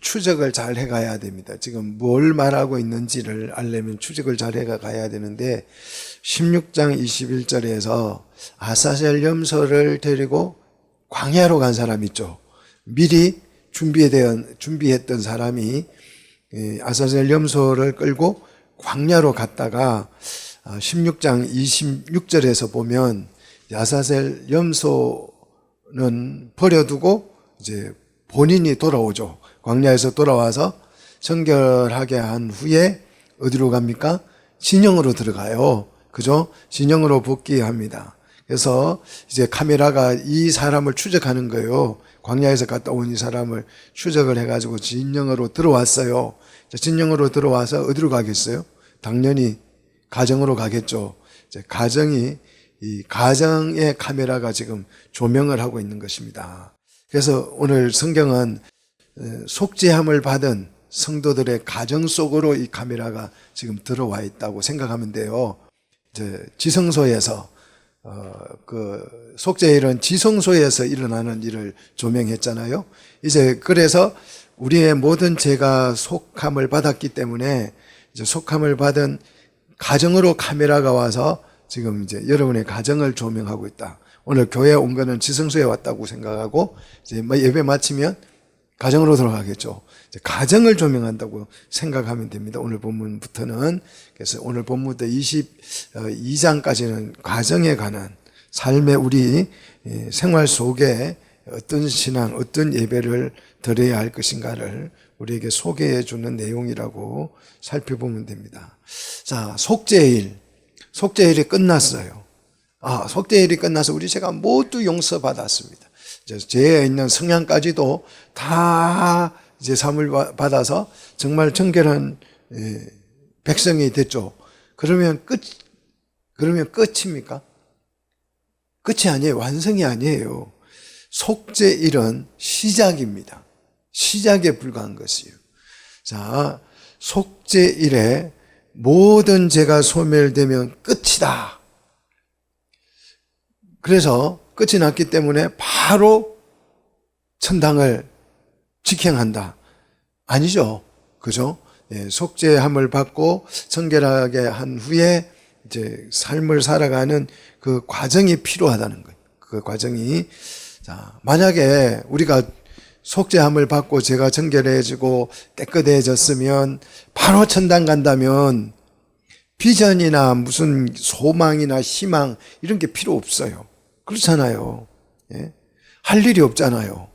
추적을 잘 해가야 됩니다. 지금 뭘 말하고 있는지를 알려면 추적을 잘 해가야 되는데 16장 21절에서 아사셀 염소를 데리고 광야로 간 사람 있죠. 미리 준비했던 사람이 아사셀 염소를 끌고 광야로 갔다가 16장 26절에서 보면 아사셀 염소는 버려두고 이제 본인이 돌아오죠. 광야에서 돌아와서 정결하게 한 후에 어디로 갑니까? 진영으로 들어가요. 그죠? 진영으로 복귀합니다. 그래서 이제 카메라가 이 사람을 추적하는 거예요. 광야에서 갔다 온 이 사람을 추적을 해가지고 진영으로 들어왔어요. 진영으로 들어와서 어디로 가겠어요? 당연히 가정으로 가겠죠. 이제 이 가정의 카메라가 지금 조명을 하고 있는 것입니다. 그래서 오늘 성경은 속죄함을 받은 성도들의 가정 속으로 이 카메라가 지금 들어와 있다고 생각하면 돼요. 이제 지성소에서 그 속죄일은 지성소에서 일어나는 일을 조명했잖아요. 이제 그래서 우리의 모든 죄가 속함을 받았기 때문에 이제 속함을 받은 가정으로 카메라가 와서 지금 이제 여러분의 가정을 조명하고 있다. 오늘 교회에 온 거는 지성소에 왔다고 생각하고 이제 예배 마치면 가정으로 돌아가겠죠. 이제 가정을 조명한다고 생각하면 됩니다. 오늘 본문부터는. 그래서 오늘 본문부터 22장까지는 가정에 관한 삶의 우리 생활 속에 어떤 신앙, 어떤 예배를 드려야 할 것인가를 우리에게 소개해 주는 내용이라고 살펴보면 됩니다. 자, 속죄일이 끝났어요. 속죄일이 끝나서 우리 죄가 모두 용서받았습니다. 죄에 있는 성향까지도 다 이제 사함을 받아서 정말 정결한 백성이 됐죠. 그러면 끝입니까? 끝이 아니에요. 완성이 아니에요. 속죄일은 시작입니다. 시작에 불과한 것이에요. 자, 속죄일에 모든 죄가 소멸되면 끝이다. 그래서 끝이 났기 때문에 바로 천당을 직행한다. 아니죠. 그죠? 속죄함을 받고 정결하게 한 후에 이제 삶을 살아가는 그 과정이 필요하다는 거예요. 그 과정이. 자, 만약에 우리가 속죄함을 받고 죄가 정결해지고 깨끗해졌으면 바로 천당 간다면 비전이나 무슨 소망이나 희망 이런 게 필요 없어요. 그렇잖아요. 예? 할 일이 없잖아요.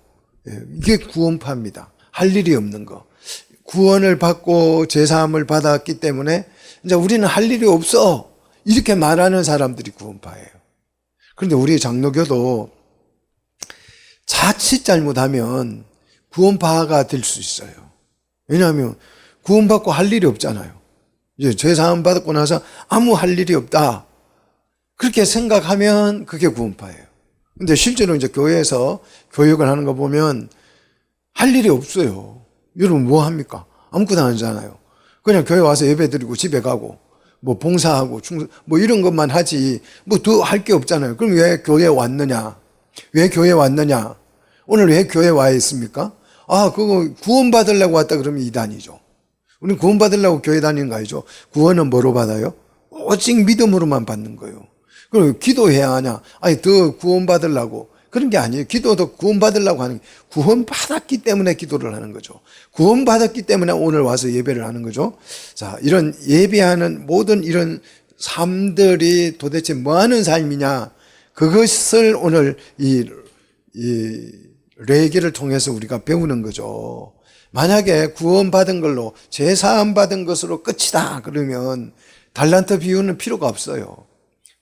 예? 이게 구원파입니다. 할 일이 없는 거. 구원을 받고 죄사함을 받았기 때문에 이제 우리는 할 일이 없어. 이렇게 말하는 사람들이 구원파예요. 그런데 우리 장로교도 자칫 잘못하면 구원파가 될 수 있어요. 왜냐하면 구원받고 할 일이 없잖아요. 이제 죄사함 받았고 나서 아무 할 일이 없다. 그렇게 생각하면 그게 구원파예요. 근데 실제로 이제 교회에서 교육을 하는 거 보면 할 일이 없어요. 여러분 뭐 합니까? 아무것도 안 하잖아요. 그냥 교회 와서 예배 드리고 집에 가고 뭐 봉사하고 뭐 이런 것만 하지 뭐 더 할 게 없잖아요. 그럼 왜 교회에 왔느냐? 왜 교회에 왔느냐? 오늘 왜 교회에 와 있습니까? 그거 구원받으려고 왔다 그러면 이단이죠. 우리는 구원받으려고 교회 다니는 거 아니죠. 구원은 뭐로 받아요? 오직 믿음으로만 받는 거예요. 그럼 기도해야 하냐? 더 구원받으려고. 그런 게 아니에요. 기도도 구원받으려고 하는 게 구원받았기 때문에 기도를 하는 거죠. 구원받았기 때문에 오늘 와서 예배를 하는 거죠. 자, 이런 예배하는 모든 이런 삶들이 도대체 뭐 하는 삶이냐? 그것을 오늘 이 레기를 통해서 우리가 배우는 거죠. 만약에 구원받은 걸로 죄사함 받은 것으로 끝이다 그러면 달란트 비유는 필요가 없어요.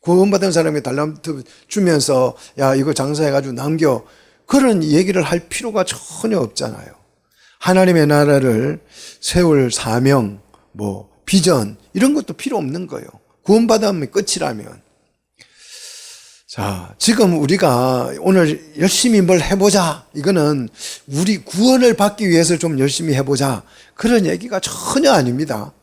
구원받은 사람이 달란트 주면서 야 이거 장사해가지고 남겨 그런 얘기를 할 필요가 전혀 없잖아요. 하나님의 나라를 세울 사명 비전 이런 것도 필요 없는 거예요. 구원받으면 끝이라면. 자, 지금 우리가 오늘 열심히 뭘 해보자. 이거는 우리 구원을 받기 위해서 좀 열심히 해보자. 그런 얘기가 전혀 아닙니다.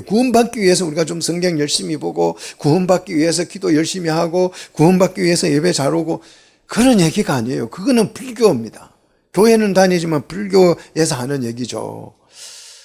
구원받기 위해서 우리가 좀 성경 열심히 보고, 구원받기 위해서 기도 열심히 하고, 구원받기 위해서 예배 잘 오고, 그런 얘기가 아니에요. 그거는 불교입니다. 교회는 다니지만 불교에서 하는 얘기죠.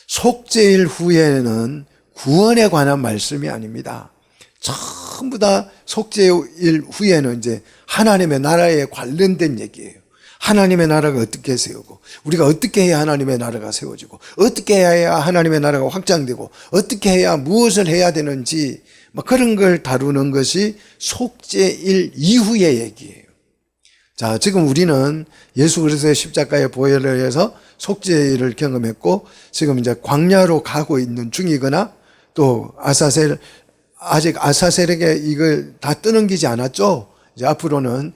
속죄일 후에는 구원에 관한 말씀이 아닙니다. 전부 다 속죄일 후에는 이제 하나님의 나라에 관련된 얘기예요. 하나님의 나라가 어떻게 세우고, 우리가 어떻게 해야 하나님의 나라가 세워지고, 어떻게 해야 하나님의 나라가 확장되고, 어떻게 해야 무엇을 해야 되는지, 그런 걸 다루는 것이 속죄일 이후의 얘기예요. 자, 지금 우리는 예수 그리스도의 십자가의 보혈을 해서 속죄일을 경험했고, 지금 이제 광야로 가고 있는 중이거나, 또 아직 아사셀에게 이걸 다 떠넘기지 않았죠. 이제 앞으로는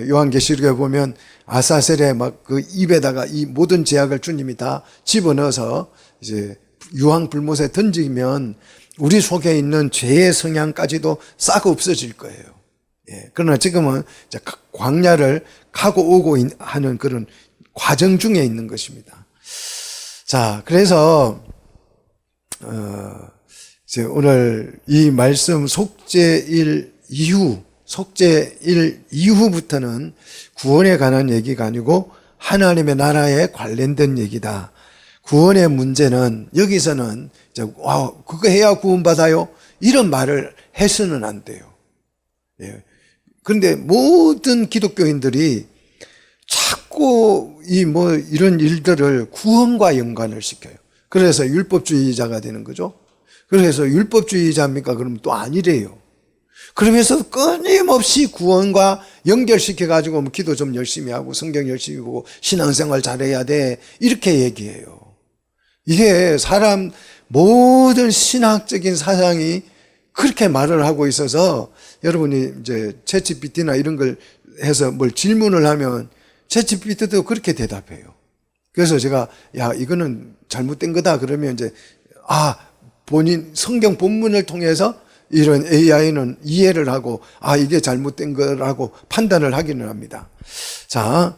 요한계시록에 보면 아사셀의 막 그 입에다가 이 모든 제약을 주님이 다 집어넣어서 이제 유황불못에 던지면 우리 속에 있는 죄의 성향까지도 싹 없어질 거예요. 예. 그러나 지금은 이제 광야를 가고 오고 하는 그런 과정 중에 있는 것입니다. 자, 그래서 이제 오늘 이 말씀 속죄일 이후부터는 구원에 관한 얘기가 아니고 하나님의 나라에 관련된 얘기다. 구원의 문제는 여기서는 이제 그거 해야 구원받아요, 이런 말을 해서는 안 돼요. 예. 그런데 모든 기독교인들이 자꾸 이런 일들을 구원과 연관을 시켜요. 그래서 율법주의자가 되는 거죠. 그래서 율법주의자입니까? 그러면 또 아니래요. 그러면서 끊임없이 구원과 연결시켜가지고 기도 좀 열심히 하고 성경 열심히 보고 신앙생활 잘해야 돼, 이렇게 얘기해요. 이게 모든 신학적인 사상이 그렇게 말을 하고 있어서, 여러분이 이제 챗GPT나 이런 걸 해서 뭘 질문을 하면 챗GPT도 그렇게 대답해요. 그래서 제가 이거는 잘못된 거다 그러면 이제 본인 성경 본문을 통해서 이런 AI는 이해를 하고 이게 잘못된 거라고 판단을 하기는 합니다. 자,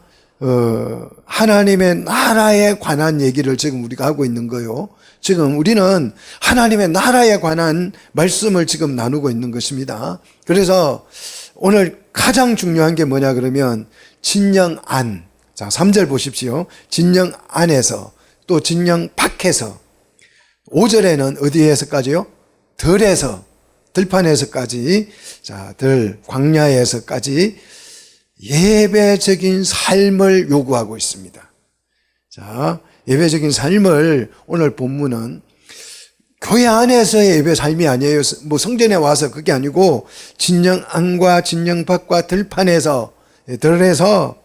하나님의 나라에 관한 얘기를 지금 우리가 하고 있는 거요. 지금 우리는 하나님의 나라에 관한 말씀을 지금 나누고 있는 것입니다. 그래서 오늘 가장 중요한 게 뭐냐 그러면 진영 안. 자, 3절 보십시오. 진영 안에서 또 진영 밖에서. 5절에는 어디에서까지요? 들판에서까지, 자, 광야에서까지 예배적인 삶을 요구하고 있습니다. 자, 예배적인 삶을 오늘 본문은 교회 안에서의 예배 삶이 아니에요. 성전에 와서 그게 아니고 진영 안과 진영 밖과 들판에서, 들에서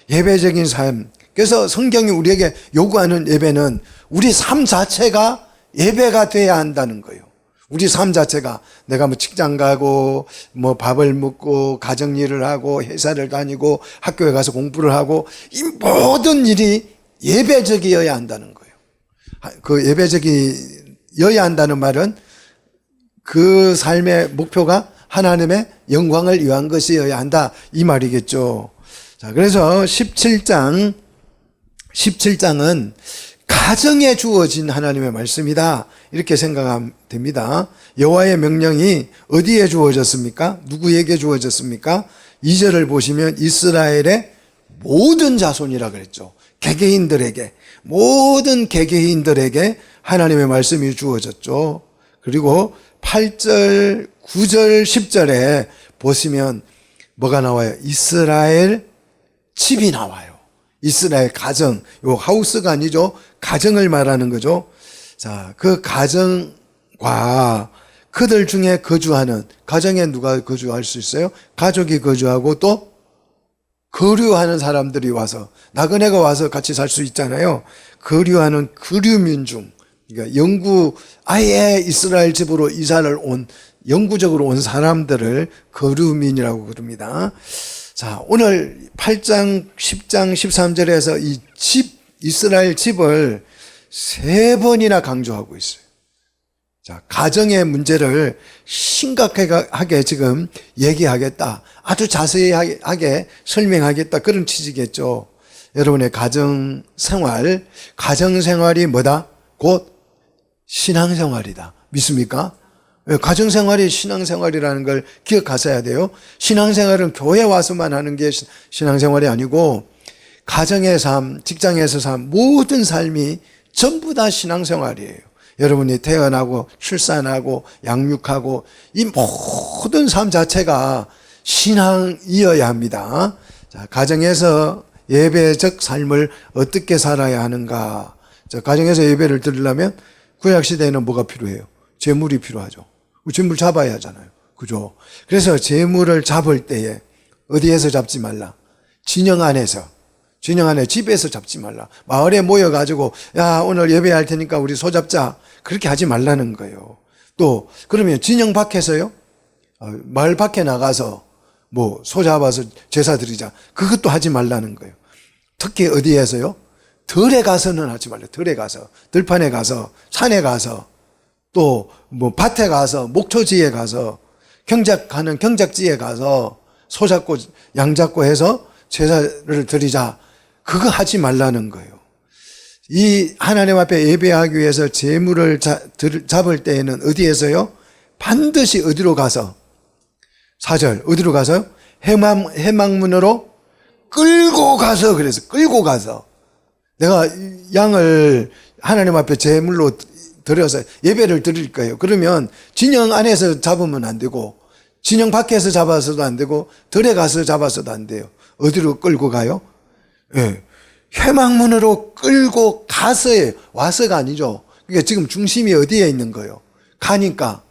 예배적인 삶. 그래서 성경이 우리에게 요구하는 예배는 우리 삶 자체가 예배가 돼야 한다는 거예요. 우리 삶 자체가 내가 직장 가고 밥을 먹고 가정일을 하고 회사를 다니고 학교에 가서 공부를 하고 이 모든 일이 예배적이어야 한다는 거예요. 그 예배적이어야 한다는 말은 그 삶의 목표가 하나님의 영광을 위한 것이어야 한다, 이 말이겠죠. 자, 그래서 17장은 가정에 주어진 하나님의 말씀이다, 이렇게 생각하면 됩니다. 여호와의 명령이 어디에 주어졌습니까? 누구에게 주어졌습니까? 2절을 보시면 이스라엘의 모든 자손이라 그랬죠. 개개인들에게, 모든 개개인들에게 하나님의 말씀이 주어졌죠. 그리고 8절, 9절, 10절에 보시면 뭐가 나와요? 이스라엘 집이 나와요. 이스라엘 가정, 요 하우스가 아니죠. 가정을 말하는 거죠. 자, 그 가정과 그들 중에 거주하는, 가정에 누가 거주할 수 있어요? 가족이 거주하고 또 거류하는 사람들이 와서, 나그네가 와서 같이 살 수 있잖아요. 거류하는 거류민중, 그러니까 아예 이스라엘 집으로 이사를 영구적으로 온 사람들을 거류민이라고 그럽니다. 자, 오늘 8장, 10장, 13절에서 이스라엘 집을 3번이나 강조하고 있어요. 자, 가정의 문제를 심각하게 지금 얘기하겠다, 아주 자세하게 설명하겠다, 그런 취지겠죠. 여러분의 가정생활이 뭐다? 곧 신앙생활이다. 믿습니까? 가정생활이 신앙생활이라는 걸 기억하셔야 돼요. 신앙생활은 교회 와서만 하는 게 신앙생활이 아니고 가정의 삶, 직장에서 삶, 모든 삶이 전부 다 신앙생활이에요. 여러분이 태어나고 출산하고 양육하고 이 모든 삶 자체가 신앙이어야 합니다. 자, 가정에서 예배적 삶을 어떻게 살아야 하는가? 자, 가정에서 예배를 드리려면 구약시대에는 뭐가 필요해요? 재물이 필요하죠. 재물 잡아야 하잖아요. 그죠? 그래서 재물을 잡을 때에 어디에서 잡지 말라? 진영 안에서. 진영 안에 집에서 잡지 말라. 마을에 모여가지고 야 오늘 예배할 테니까 우리 소 잡자. 그렇게 하지 말라는 거예요. 또 그러면 진영 밖에서요? 마을 밖에 나가서 뭐 소 잡아서 제사 드리자. 그것도 하지 말라는 거예요. 특히 어디에서요? 들에 가서는 하지 말라. 들에 가서, 들판에 가서, 산에 가서, 또 뭐 밭에 가서, 목초지에 가서, 경작하는 경작지에 가서 소 잡고 양 잡고 해서 제사를 드리자. 그거 하지 말라는 거예요. 이 하나님 앞에 예배하기 위해서 제물을 잡을 때에는 어디에서요? 반드시 어디로 가서? 4절 어디로 가서요? 해망문으로 끌고 가서. 그래서 끌고 가서 내가 양을 하나님 앞에 제물로 드려서 예배를 드릴 거예요. 그러면 진영 안에서 잡으면 안 되고 진영 밖에서 잡아서도 안 되고 들에 가서 잡아서도 안 돼요. 어디로 끌고 가요? 예. 회막문으로 끌고 가서예요. 와서가 아니죠. 그러니까 지금 중심이 어디에 있는 거예요? 가니까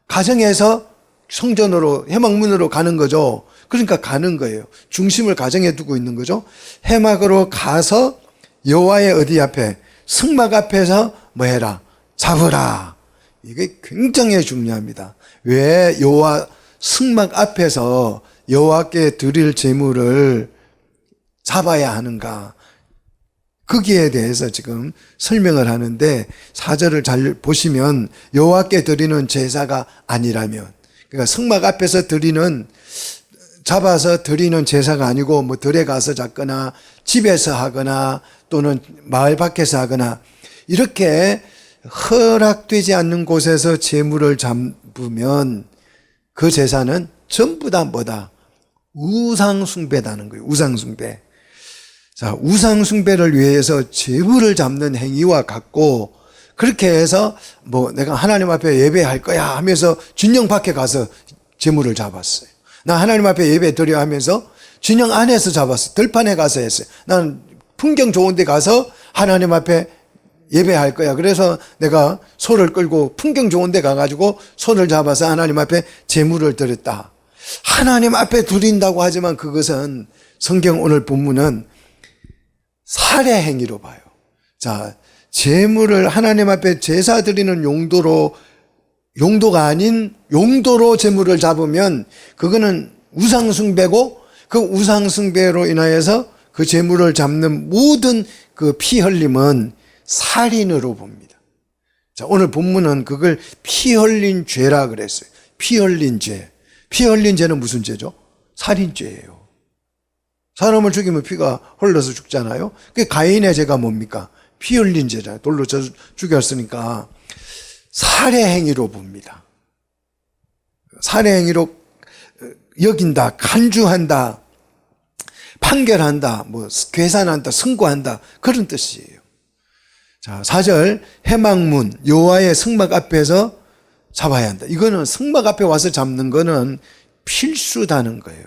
가정에서 성전으로 회막문으로 가는 거죠. 그러니까 가는 거예요. 중심을 가정에 두고 있는 거죠. 회막으로 가서 여호와의 어디 앞에? 승막 앞에서 뭐 해라? 잡으라. 이게 굉장히 중요합니다. 왜 여호와 승막 앞에서 여호와께 드릴 제물을 잡아야 하는가? 거기에 대해서 지금 설명을 하는데 4절을 잘 보시면 여호와께 드리는 제사가 아니라면, 그러니까 성막 앞에서 잡아서 드리는 제사가 아니고 뭐 들에 가서 잡거나 집에서 하거나 또는 마을 밖에서 하거나 이렇게 허락되지 않는 곳에서 제물을 잡으면 그 제사는 전부 다 뭐다? 우상숭배다는 거예요. 우상숭배. 자, 우상숭배를 위해서 제물을 잡는 행위와 같고, 그렇게 해서 뭐 내가 하나님 앞에 예배할 거야 하면서 진영 밖에 가서 제물을 잡았어요. 나 하나님 앞에 예배 드려 하면서 진영 안에서 잡았어요. 들판에 가서 했어요. 난 풍경 좋은 데 가서 하나님 앞에 예배할 거야. 그래서 내가 소를 끌고 풍경 좋은 데 가가지고 소를 잡아서 하나님 앞에 제물을 드렸다. 하나님 앞에 드린다고 하지만 그것은 성경 오늘 본문은 살해 행위로 봐요. 자, 제물을 하나님 앞에 제사 드리는 용도가 아닌 용도로 제물을 잡으면 그거는 우상숭배고, 그 우상숭배로 인하여서 그 제물을 잡는 모든 그 피 흘림은 살인으로 봅니다. 자, 오늘 본문은 그걸 피 흘린 죄라 그랬어요. 피 흘린 죄. 피 흘린 죄는 무슨 죄죠? 살인죄예요. 사람을 죽이면 피가 흘러서 죽잖아요. 그 가인의 죄가 뭡니까? 피 흘린 죄잖아요. 돌로 죽였으니까 살해 행위로 봅니다. 살해 행위로 여긴다, 간주한다, 판결한다, 뭐 계산한다, 선고한다, 그런 뜻이에요. 자, 4절 회막문 여호와의 성막 앞에서 잡아야 한다. 이거는 성막 앞에 와서 잡는 거는 필수다는 거예요.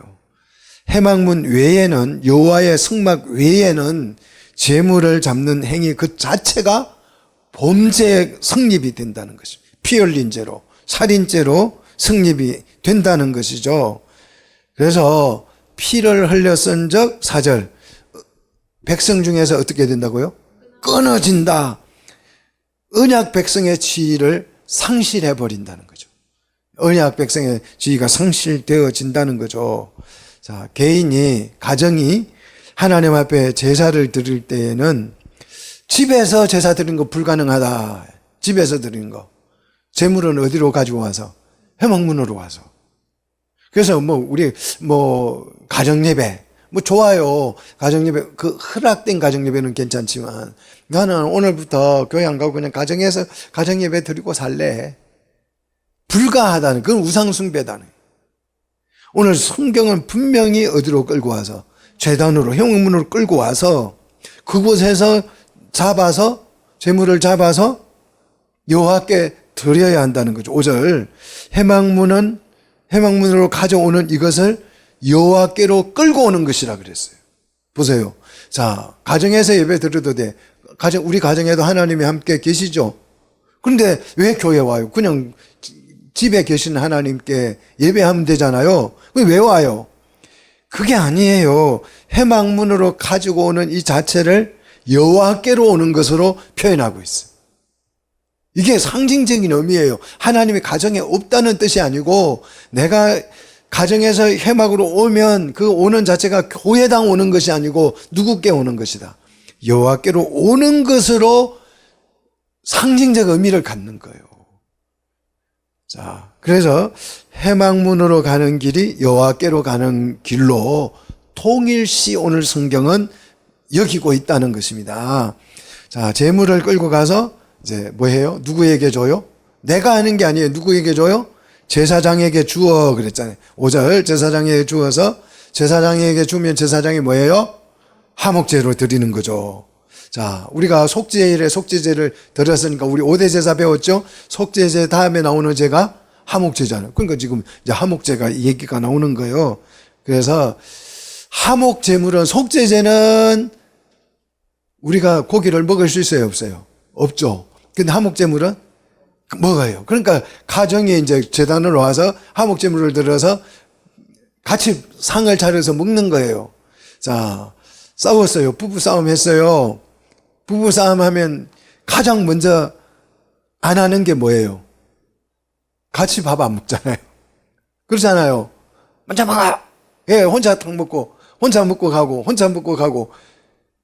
회막문 외에는, 여호와의 성막 외에는 제물을 잡는 행위 그 자체가 범죄 성립이 된다는 것이죠. 피 흘린 죄로, 살인죄로 성립이 된다는 것이죠. 그래서 피를 흘렸은즉 4절 백성 중에서 어떻게 된다고요? 끊어진다. 언약 백성의 지위를 상실해 버린다는 거죠. 언약 백성의 지위가 상실되어진다는 거죠. 자, 가정이 하나님 앞에 제사를 드릴 때에는 집에서 제사 드리는 거 불가능하다. 집에서 드리는 거. 제물은 어디로 가지고 와서? 회막문으로 와서. 그래서 우리 가정예배 좋아요. 가정예배, 그 허락된 가정예배는 괜찮지만 나는 오늘부터 교회 안 가고 그냥 가정에서 가정예배 드리고 살래. 불가하다는, 그건 우상숭배다는. 오늘 성경은 분명히 어디로 끌고 와서? 제단으로 해막문으로 끌고 와서 그곳에서 잡아서 제물을 잡아서 여호와께 드려야 한다는 거죠. 5절 해막문으로 가져오는 이것을 여호와께로 끌고 오는 것이라 그랬어요. 보세요. 자, 가정에서 예배 드려도 돼. 우리 가정에도 하나님이 함께 계시죠. 그런데 왜 교회 와요? 그냥 집에 계신 하나님께 예배하면 되잖아요. 왜 와요? 그게 아니에요. 해막문으로 가지고 오는 이 자체를 여호와께로 오는 것으로 표현하고 있어요. 이게 상징적인 의미예요. 하나님이 가정에 없다는 뜻이 아니고 내가 가정에서 해막으로 오면 그 오는 자체가 교회당 오는 것이 아니고 누구께 오는 것이다. 여호와께로 오는 것으로 상징적 의미를 갖는 거예요. 자, 그래서 해막문으로 가는 길이 여호와께로 가는 길로 통일시 오늘 성경은 여기고 있다는 것입니다. 자, 제물을 끌고 가서 이제 뭐 해요? 누구에게 줘요? 내가 하는 게 아니에요. 누구에게 줘요? 제사장에게 주어 그랬잖아요. 5절 제사장에게 주어서 제사장에게 주면 제사장이 뭐예요? 화목제로 드리는 거죠. 자, 우리가 속죄일에 속죄제를 드렸으니까 우리 5대 제사 배웠죠? 속죄제 다음에 나오는 제가 화목제잖아요. 그러니까 지금 이제 화목제가 얘기가 나오는 거예요. 그래서 화목제물은 속죄제는 우리가 고기를 먹을 수 있어요, 없어요? 없죠. 근데 화목제물은 먹어요. 그러니까 가정에 이제 제단으로 와서 화목제물을 들어서 같이 상을 차려서 먹는 거예요. 자, 싸웠어요. 부부싸움 했어요. 부부싸움 하면 가장 먼저 안 하는 게 뭐예요? 같이 밥 안 먹잖아요. 그렇잖아요. 먼저 먹어. 예, 혼자 탕 먹고, 혼자 먹고 가고, 혼자 먹고 가고.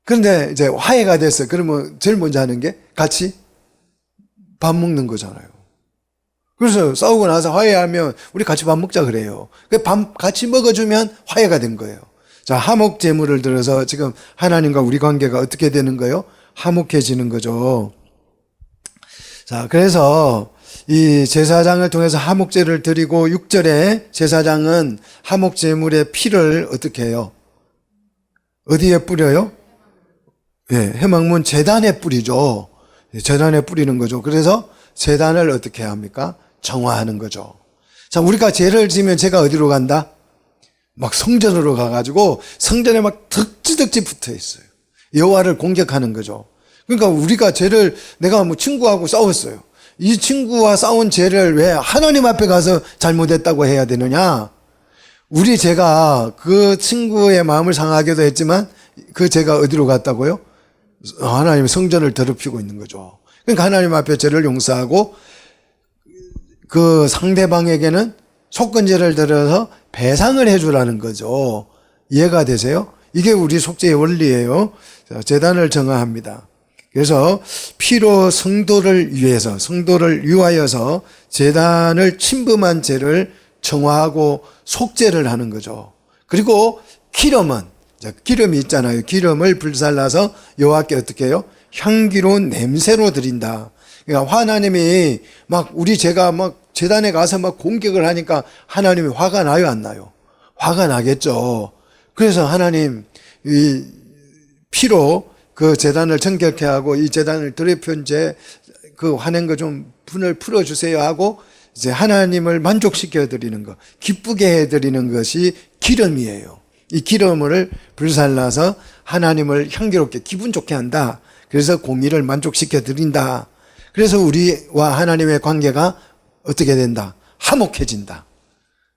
그런데 이제 화해가 됐어요. 그러면 제일 먼저 하는 게 같이 밥 먹는 거잖아요. 그래서 싸우고 나서 화해하면 우리 같이 밥 먹자 그래요. 밥 같이 먹어주면 화해가 된 거예요. 자, 화목 제물을 들어서 지금 하나님과 우리 관계가 어떻게 되는 거예요? 화목해지는 거죠. 자, 그래서 이 제사장을 통해서 화목제를 드리고 6절에 제사장은 화목 제물의 피를 어떻게 해요? 어디에 뿌려요? 예, 해막문 제단에 뿌리죠. 제단에 뿌리는 거죠. 그래서 제단을 어떻게 합니까? 정화하는 거죠. 자, 우리가 죄를 지면 죄가 어디로 간다? 막 성전으로 가가지고 성전에 막 덕지덕지 붙어 있어요. 여호와를 공격하는 거죠. 그러니까 우리가 죄를 내가 뭐 친구하고 싸웠어요. 이 친구와 싸운 죄를 왜 하나님 앞에 가서 잘못했다고 해야 되느냐? 우리 죄가 그 친구의 마음을 상하게도 했지만 그 죄가 어디로 갔다고요? 하나님의 성전을 더럽히고 있는 거죠. 그러니까 하나님 앞에 죄를 용서하고 그 상대방에게는 속건제를 들어서 배상을 해주라는 거죠. 이해가 되세요? 이게 우리 속죄의 원리예요. 제단을 정화합니다. 그래서 피로 성도를 위하여서 제단을 침범한 죄를 정화하고 속죄를 하는 거죠. 그리고 기름이 있잖아요. 기름을 불살라서 여호와께 어떻게 해요? 향기로운 냄새로 드린다. 그러니까 하나님이 막 우리 제가 막 제단에 가서 막 공격을 하니까 하나님이 화가 나요, 안 나요? 화가 나겠죠. 그래서 하나님 이 피로 그 제단을 정결케 하고 이 제단을 더럽힌 죄 그 화낸 거 좀 분을 풀어 주세요 하고 이제 하나님을 만족시켜 드리는 것, 기쁘게 해 드리는 것이 기름이에요. 이 기름을 불살라서 하나님을 향기롭게 기분 좋게 한다. 그래서 공의를 만족시켜 드린다. 그래서 우리와 하나님의 관계가 어떻게 된다? 화목해진다.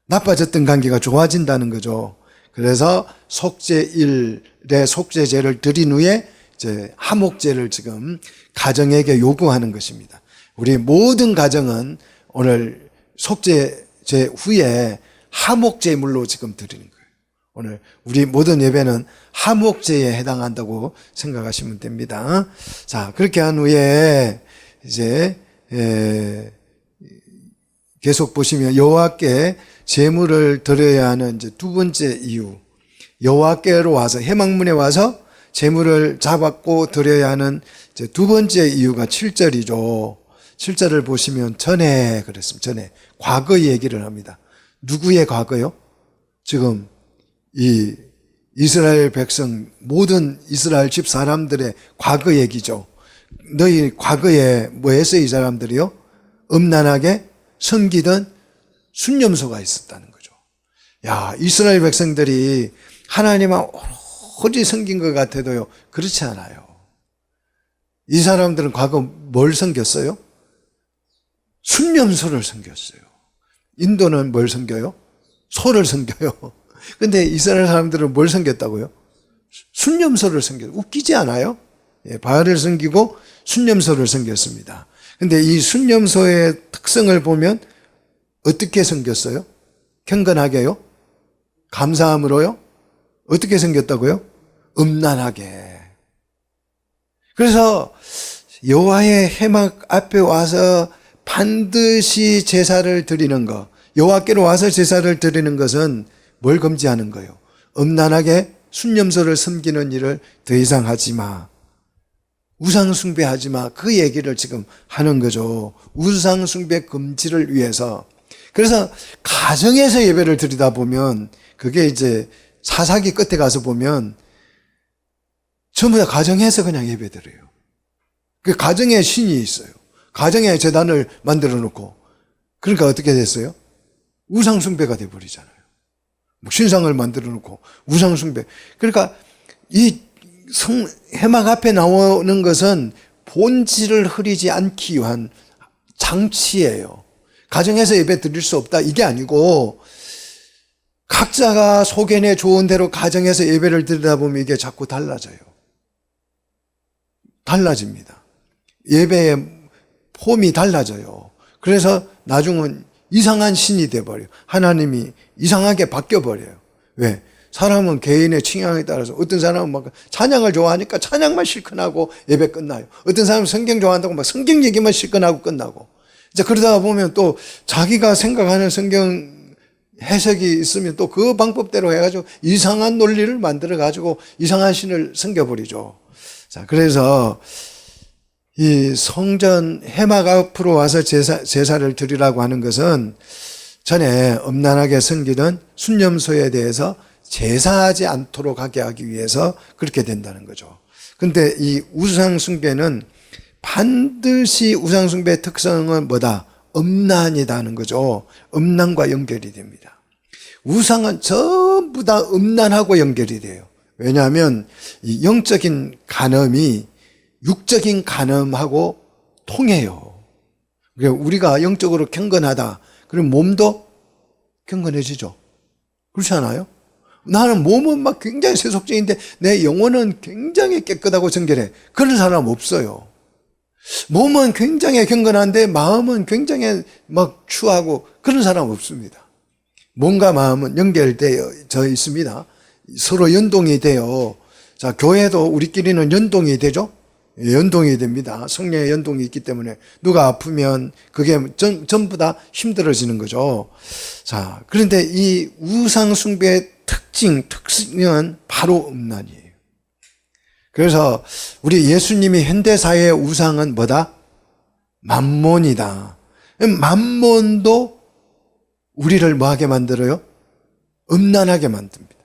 나빠졌던 관계가 좋아진다는 거죠. 그래서 속죄일에 속죄제를 드린 후에 이제 화목제를 지금 가정에게 요구하는 것입니다. 우리 모든 가정은 오늘 속죄제 후에 화목제물로 지금 드리는 거예요. 오늘 우리 모든 예배는 화목제에 해당한다고 생각하시면 됩니다. 자, 그렇게 한 후에 이제 계속 보시면 여호와께 제물을 드려야 하는 이제 두 번째 이유, 여호와께로 와서 해막문에 와서 제물을 잡았고 드려야 하는 이제 두 번째 이유가 7절이죠. 7절을 보시면 전에 그랬습니다. 전에 과거 얘기를 합니다. 누구의 과거요? 지금 이 이스라엘 백성, 모든 이스라엘 집 사람들의 과거 얘기죠. 너희 과거에 뭐 했어요, 이 사람들이요? 음란하게 섬기던 순념소가 있었다는 거죠. 야, 이스라엘 백성들이 하나님만 오로지 섬긴 것 같아도요, 그렇지 않아요. 이 사람들은 과거 뭘 섬겼어요? 순념소를 섬겼어요. 인도는 뭘 섬겨요? 소를 섬겨요. 근데 이스라엘 사람들은 뭘 섬겼다고요? 순념소를 섬겼어요. 웃기지 않아요? 예, 바알을 섬기고 순념소를 섬겼습니다. 근데 이 순념소의 특성을 보면 어떻게 섬겼어요? 경건하게요? 감사함으로요? 어떻게 섬겼다고요? 음란하게. 그래서 여호와의 회막 앞에 와서 반드시 제사를 드리는 것, 여호와께로 와서 제사를 드리는 것은 뭘 금지하는 거예요? 음란하게 순념소를 섬기는 일을 더 이상 하지 마. 우상 숭배하지 마. 그 얘기를 지금 하는 거죠. 우상 숭배 금지를 위해서. 그래서 가정에서 예배를 드리다 보면 그게 이제 사사기 끝에 가서 보면 전부 다 가정에서 그냥 예배 드려요. 그 가정에 신이 있어요. 가정에 제단을 만들어 놓고. 그러니까 어떻게 됐어요? 우상 숭배가 돼 버리잖아요. 신상을 만들어 놓고 우상 숭배. 그러니까 이 회막 앞에 나오는 것은 본질을 흐리지 않기 위한 장치예요. 가정에서 예배 드릴 수 없다 이게 아니고 각자가 소견에 좋은 대로 가정에서 예배를 드리다 보면 이게 자꾸 달라져요. 달라집니다. 예배의 폼이 달라져요. 그래서 나중은 이상한 신이 돼버려요. 하나님이 이상하게 바뀌어버려요. 왜? 사람은 개인의 취향에 따라서 어떤 사람은 막 찬양을 좋아하니까 찬양만 실컷하고 예배 끝나요. 어떤 사람은 성경 좋아한다고 막 성경 얘기만 실컷하고 끝나고. 이제 그러다가 보면 또 자기가 생각하는 성경 해석이 있으면 또 그 방법대로 해가지고 이상한 논리를 만들어가지고 이상한 신을 섬겨버리죠. 자, 그래서 이 성전 회막 앞으로 와서 제사를 드리라고 하는 것은 전에 음란하게 섬기던 순념소에 대해서 제사하지 않도록 하게 하기 위해서 그렇게 된다는 거죠. 근데 이 우상숭배는 반드시 우상숭배의 특성은 뭐다? 음란이다는 거죠. 음란과 연결이 됩니다. 우상은 전부 다 음란하고 연결이 돼요. 왜냐하면 이 영적인 간음이 육적인 간음하고 통해요. 그러니까 우리가 영적으로 경건하다. 그럼 몸도 경건해지죠. 그렇지 않아요? 나는 몸은 막 굉장히 세속적인데 내 영혼은 굉장히 깨끗하고 정결해. 그런 사람 없어요. 몸은 굉장히 경건한데 마음은 굉장히 막 추하고 그런 사람 없습니다. 몸과 마음은 연결되어 있습니다. 서로 연동이 돼요. 자, 교회도 우리끼리는 연동이 되죠? 연동이 됩니다. 성령의 연동이 있기 때문에 누가 아프면 그게 전부 다 힘들어지는 거죠. 자, 그런데 이 우상숭배의 특징은 바로 음란이에요. 그래서 우리 예수님이 현대사회의 우상은 뭐다? 만몬이다. 만몬도 우리를 뭐하게 만들어요? 음란하게 만듭니다.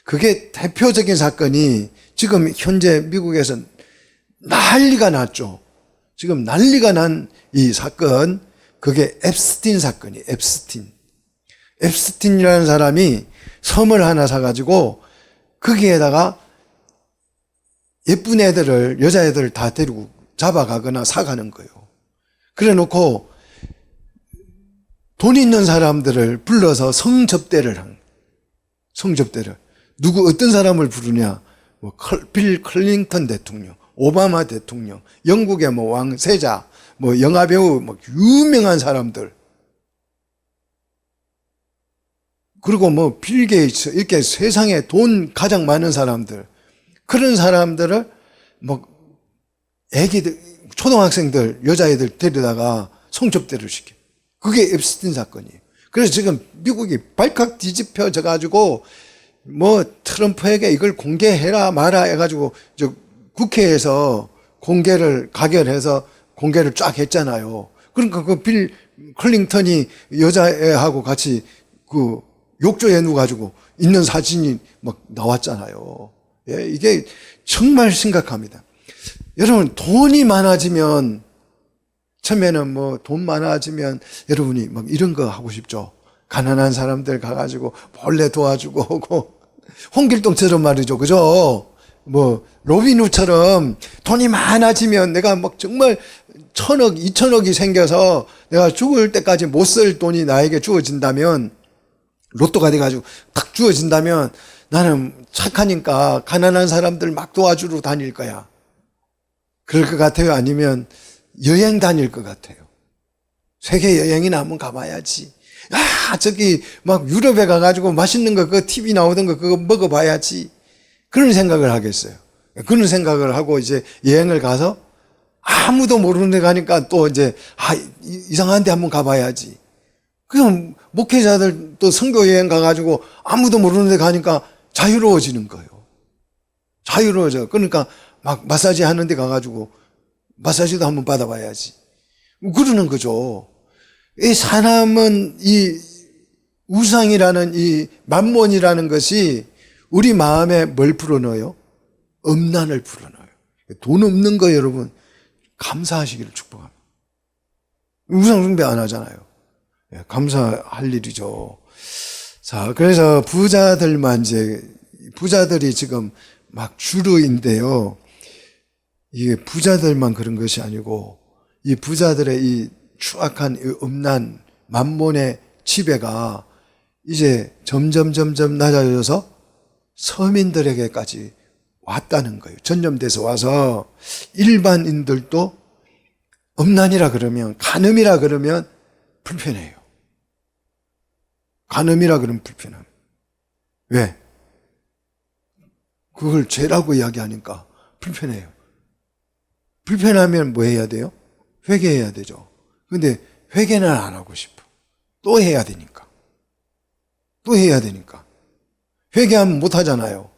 그게 대표적인 사건이 지금 현재 미국에서 난리가 났죠. 지금 난리가 난 이 사건, 그게 앱스틴 사건이에요. 앱스틴이라는 사람이 섬을 하나 사가지고 거기에다가 예쁜 애들을, 여자애들을 다 데리고 잡아가거나 사가는 거예요. 그래 놓고 돈 있는 사람들을 불러서 성접대를 한, 성접대를. 누구, 어떤 사람을 부르냐? 뭐, 빌 클린턴 대통령, 오바마 대통령, 영국의 뭐 왕세자, 뭐 영화배우, 뭐 유명한 사람들. 그리고 뭐 빌 게이츠, 이렇게 세상에 돈 가장 많은 사람들. 그런 사람들을 뭐 애기들, 초등학생들, 여자애들 데려다가 성접대를 시켜. 그게 앱스틴 사건이에요. 그래서 지금 미국이 발칵 뒤집혀져 가지고 뭐 트럼프에게 이걸 공개해라 마라 해가지고 저 국회에서 공개를 가결해서 공개를 쫙 했잖아요. 그러니까 그 빌 클린턴이 여자애하고 같이 그 욕조에 누워가지고 있는 사진이 막 나왔잖아요. 예, 이게 정말 심각합니다. 여러분, 돈이 많아지면, 처음에는 뭐 돈 많아지면 여러분이 막 이런 거 하고 싶죠. 가난한 사람들 가가지고 몰래 도와주고 오고, 홍길동처럼 말이죠. 그죠? 뭐, 로빈후드처럼 돈이 많아지면 내가 막 정말 1,000억, 2,000억이 생겨서 내가 죽을 때까지 못 쓸 돈이 나에게 주어진다면, 로또가 돼가지고 딱 주어진다면 나는 착하니까 가난한 사람들 막 도와주러 다닐 거야. 그럴 것 같아요? 아니면 여행 다닐 것 같아요? 세계 여행이나 한번 가봐야지. 아, 저기 막 유럽에 가가지고 맛있는 거, 그 TV 나오던 거 그거 먹어봐야지. 그런 생각을 하겠어요. 그런 생각을 하고 이제 여행을 가서 아무도 모르는 데 가니까 또 이제, 이상한 데 한번 가봐야지. 그럼 목회자들 또 선교 여행 가가지고 아무도 모르는 데 가니까 자유로워지는 거예요. 자유로워져. 그러니까 막 마사지 하는 데 가가지고 마사지도 한번 받아봐야지. 그러는 거죠. 이 사람은 이 우상이라는 이 만몬이라는 것이 우리 마음에 뭘 불어넣어요? 엄난을 불어넣어요. 돈 없는 거 여러분 감사하시기를 축복합니다. 우상 숭배 안 하잖아요. 감사할 일이죠. 자, 그래서 부자들이 지금 막 주류인데요. 이게 부자들만 그런 것이 아니고, 이 부자들의 이 추악한 이 음란, 만몬의 지배가 이제 점점 낮아져서 서민들에게까지 왔다는 거예요. 전염돼서 와서 일반인들도 음란이라 그러면, 간음이라 그러면 불편해요. 간음이라 그러면 불편함. 왜? 그걸 죄라고 이야기하니까 불편해요. 불편하면 뭐 해야 돼요? 회개해야 되죠. 근데 회개는 안 하고 싶어. 또 해야 되니까. 회개하면 못 하잖아요.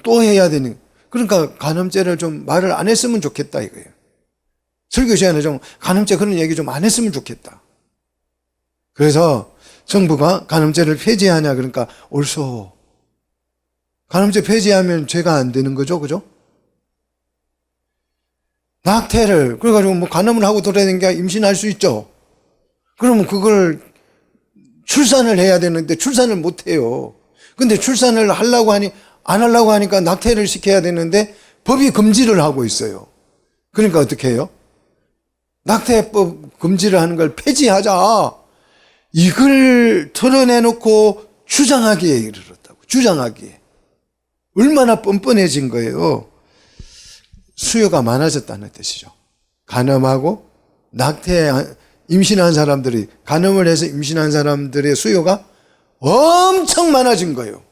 또 해야 되니까. 그러니까 간음죄를 좀 말을 안 했으면 좋겠다 이거예요. 설교 시간에 좀 간음죄 그런 얘기 좀 안 했으면 좋겠다. 그래서 정부가 간음죄를 폐지하냐 그러니까 옳소. 간음죄 폐지하면 죄가 안 되는 거죠. 그죠? 낙태를 그래가지고 뭐 간음을 하고 돌아다니는 게 임신할 수 있죠. 그러면 그걸 출산을 해야 되는데 출산을 못 해요. 근데 출산을 하려고 하니 안 하려고 하니까 낙태를 시켜야 되는데 법이 금지를 하고 있어요. 그러니까 어떻게 해요? 낙태법 금지를 하는 걸 폐지하자. 이걸 털어내놓고 주장하기에 이르렀다고. 주장하기에. 얼마나 뻔뻔해진 거예요. 수요가 많아졌다는 뜻이죠. 간음하고 임신한 사람들이, 간음을 해서 임신한 사람들의 수요가 엄청 많아진 거예요.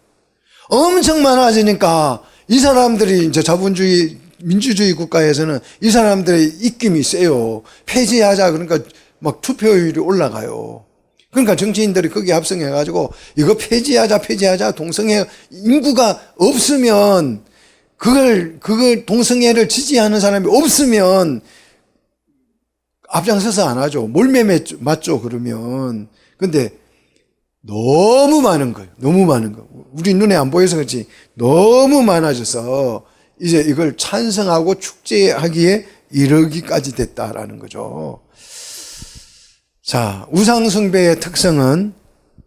엄청 많아지니까 이 사람들이 이제 자본주의, 민주주의 국가에서는 이 사람들의 입김이 세요. 폐지하자. 그러니까 막 투표율이 올라가요. 그러니까 정치인들이 거기에 합성해가지고 이거 폐지하자. 동성애 인구가 없으면 그걸 동성애를 지지하는 사람이 없으면 앞장서서 안 하죠. 몰매 맞죠, 그러면. 근데 너무 많은 거예요. 너무 많은 거. 우리 눈에 안 보여서 그렇지. 너무 많아져서 이제 이걸 찬성하고 축제하기에 이르기까지 됐다라는 거죠. 자, 우상숭배의 특성은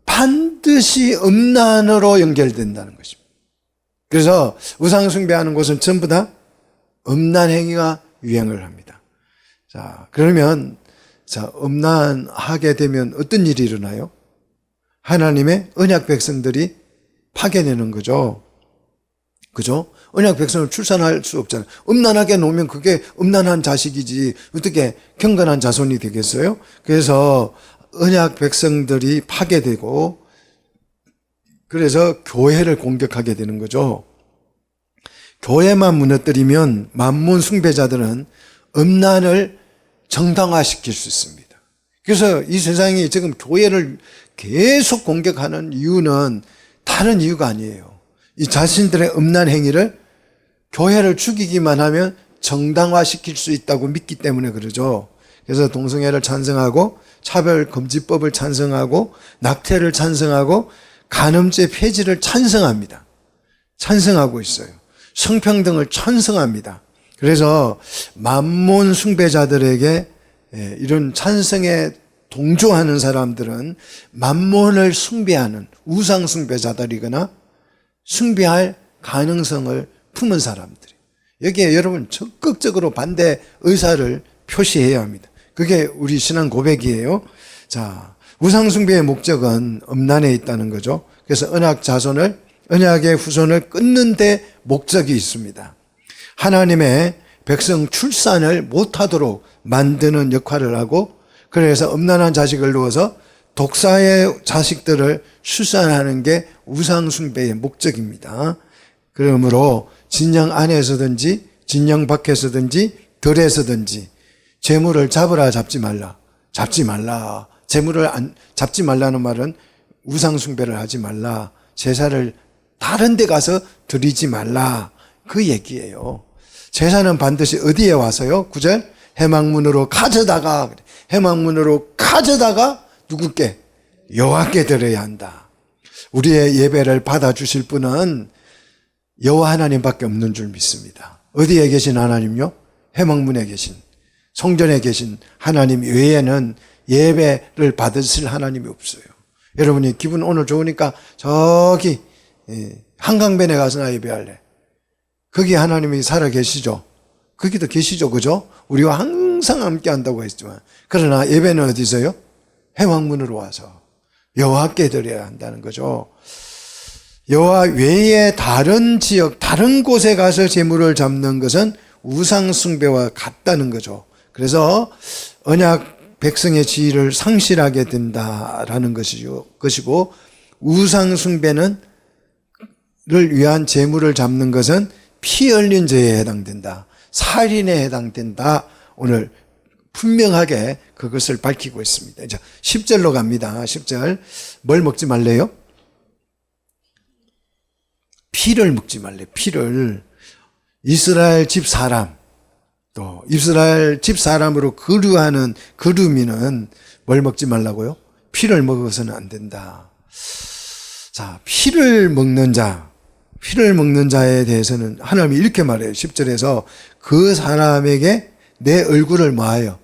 반드시 음란으로 연결된다는 것입니다. 그래서 우상숭배하는 곳은 전부 다 음란 행위가 유행을 합니다. 자, 그러면 음란하게 되면 어떤 일이 일어나요? 하나님의 언약 백성들이 파괴되는 거죠. 그죠? 언약 백성을 출산할 수 없잖아요. 음란하게 놓으면 그게 음란한 자식이지 어떻게 경건한 자손이 되겠어요? 그래서 언약 백성들이 파괴되고 그래서 교회를 공격하게 되는 거죠. 교회만 무너뜨리면 만몬 숭배자들은 음란을 정당화시킬 수 있습니다. 그래서 이 세상이 지금 교회를 계속 공격하는 이유는 다른 이유가 아니에요. 이 자신들의 음란 행위를 교회를 죽이기만 하면 정당화시킬 수 있다고 믿기 때문에 그러죠. 그래서 동성애를 찬성하고 차별금지법을 찬성하고 낙태를 찬성하고 간음죄 폐지를 찬성합니다. 찬성하고 있어요. 성평등을 찬성합니다. 그래서 만몬 숭배자들에게 이런 찬성에 동조하는 사람들은 만몬을 숭배하는 우상 숭배자들이거나 숭배할 가능성을 품은 사람들이, 여기에 여러분 적극적으로 반대 의사를 표시해야 합니다. 그게 우리 신앙 고백이에요. 자, 우상 숭배의 목적은 음란에 있다는 거죠. 그래서 언약의 후손을 끊는 데 목적이 있습니다. 하나님의 백성 출산을 못하도록 만드는 역할을 하고, 그래서 음란한 자식을 두어서 독사의 자식들을 출산하는 게 우상 숭배의 목적입니다. 그러므로 진영 안에서든지 진영 밖에서든지 들에서든지 재물을 잡으라 잡지 말라. 잡지 말라. 재물을 잡지 말라는 말은 우상 숭배를 하지 말라. 제사를 다른 데 가서 드리지 말라. 그 얘기예요. 제사는 반드시 어디에 와서요? 9절 해망문으로 가져다가, 해망문으로 가져다가 누구께? 여호와께 드려야 한다. 우리의 예배를 받아주실 분은 여호와 하나님밖에 없는 줄 믿습니다. 어디에 계신 하나님요? 해망문에 계신, 성전에 계신 하나님 외에는 예배를 받으실 하나님이 없어요. 여러분이 기분 오늘 좋으니까 저기 한강변에 가서 나 예배할래. 거기 하나님이 살아 계시죠. 거기도 계시죠. 그죠? 우리와 항상 함께 한다고 했지만, 그러나 예배는 어디서요? 해왕문으로 와서 여호와께 드려야 한다는 거죠. 여호와 외에 다른 지역, 다른 곳에 가서 재물을 잡는 것은 우상 숭배와 같다는 거죠. 그래서 언약 백성의 지위를 상실하게 된다라는 것이고, 우상 숭배는 를 위한 재물을 잡는 것은 피 흘린 죄에 해당된다. 살인에 해당된다. 오늘 분명하게 그것을 밝히고 있습니다. 이제 10절로 갑니다. 10절. 뭘 먹지 말래요? 피를 먹지 말래. 피를. 이스라엘 집 사람, 또 이스라엘 집 사람으로 거류하는 거류민은 뭘 먹지 말라고요? 피를 먹어서는 안 된다. 자, 피를 먹는 자에 대해서는 하나님이 이렇게 말해요. 10절에서 그 사람에게 내 얼굴을 뭐하여?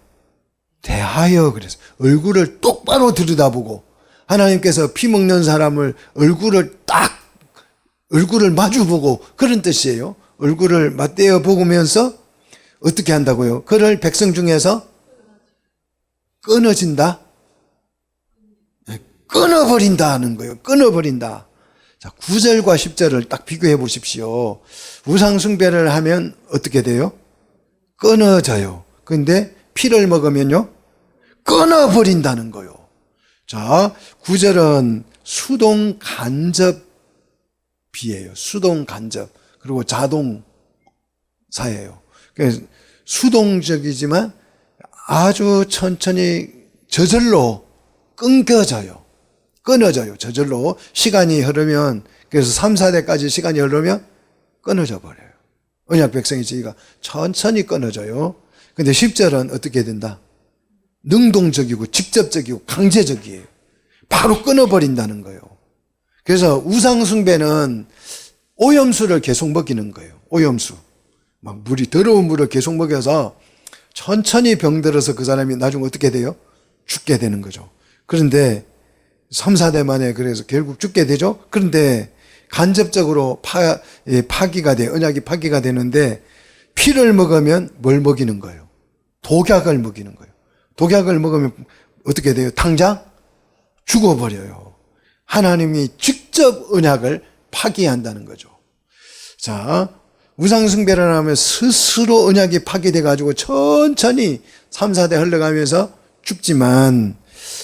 대하여. 그래서 얼굴을 똑바로 들여다보고, 하나님께서 피 먹는 사람을 얼굴을 마주보고, 그런 뜻이에요. 얼굴을 맞대어 보면서 어떻게 한다고요? 그를 백성 중에서 끊어진다? 끊어버린다는 거예요. 끊어버린다. 자, 9절과 10절을 딱 비교해 보십시오. 우상 숭배를 하면 어떻게 돼요? 끊어져요. 그런데 피를 먹으면요? 끊어버린다는 거예요. 자, 9절은 수동 간접이에요. 수동 간접. 그리고 자동사예요. 그래서 수동적이지만 아주 천천히 저절로 끊겨져요. 끊어져요. 저절로. 시간이 흐르면, 그래서 3, 4대까지 시간이 흐르면 끊어져 버려요. 언약 백성의 지위가 천천히 끊어져요. 근데 10절은 어떻게 된다? 능동적이고 직접적이고 강제적이에요. 바로 끊어버린다는 거예요. 그래서 우상숭배는 오염수를 계속 먹이는 거예요. 오염수. 막 더러운 물을 계속 먹여서 천천히 병들어서 그 사람이 나중에 어떻게 돼요? 죽게 되는 거죠. 그런데 3, 4대 만에 그래서 결국 죽게 되죠. 그런데 간접적으로 파기가 돼요. 언약이 파기가 되는데, 피를 먹으면 뭘 먹이는 거예요? 독약을 먹이는 거예요. 독약을 먹으면 어떻게 돼요? 당장 죽어버려요. 하나님이 직접 언약을 파기한다는 거죠. 자, 우상숭배를 하면 스스로 언약이 파기돼가지고 천천히 3, 4대 흘러가면서 죽지만,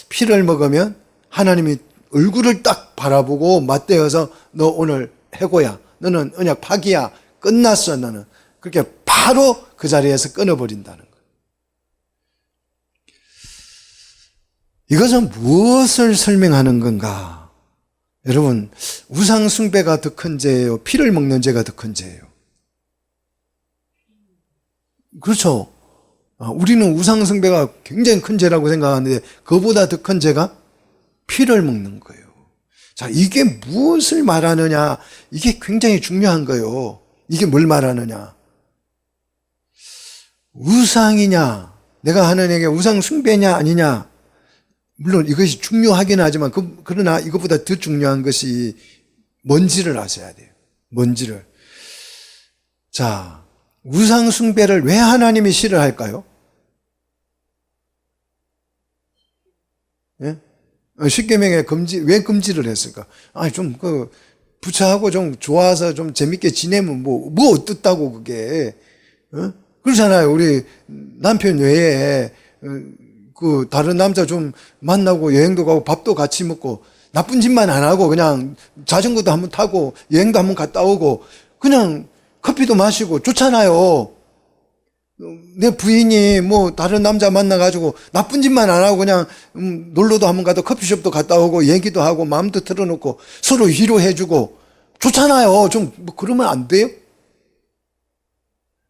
피를 먹으면 하나님이 얼굴을 딱 바라보고 맞대어서 너 오늘 해고야. 너는 언약 파기야. 끝났어. 너는. 그렇게 바로 그 자리에서 끊어버린다는 거예요. 이것은 무엇을 설명하는 건가? 여러분, 우상 숭배가 더 큰 죄예요? 피를 먹는 죄가 더 큰 죄예요? 그렇죠. 우리는 우상 숭배가 굉장히 큰 죄라고 생각하는데, 그보다 더 큰 죄가 피를 먹는 거예요. 자, 이게 무엇을 말하느냐? 이게 굉장히 중요한 거예요. 이게 뭘 말하느냐? 우상이냐? 내가 하나님에게 우상 숭배냐 아니냐? 물론 이것이 중요하긴 하지만 그러나 이것보다 더 중요한 것이 뭔지를 아셔야 돼요. 뭔지를. 자, 우상 숭배를 왜 하나님이 싫어할까요? 예? 십계명에 왜 금지를 했을까? 좀 부처하고 좀 좋아서 좀 재밌게 지내면 뭐 어떻다고 그게. 그렇잖아요. 우리 남편 외에 다른 남자 좀 만나고 여행도 가고 밥도 같이 먹고 나쁜 짓만 안 하고 그냥 자전거도 한번 타고 여행도 한번 갔다 오고 그냥 커피도 마시고 좋잖아요. 내 부인이 뭐 다른 남자 만나가지고 나쁜 짓만 안 하고 그냥 놀러도 한번 가도 커피숍도 갔다 오고 얘기도 하고 마음도 털어놓고 서로 위로해주고 좋잖아요. 좀 뭐 그러면 안 돼요?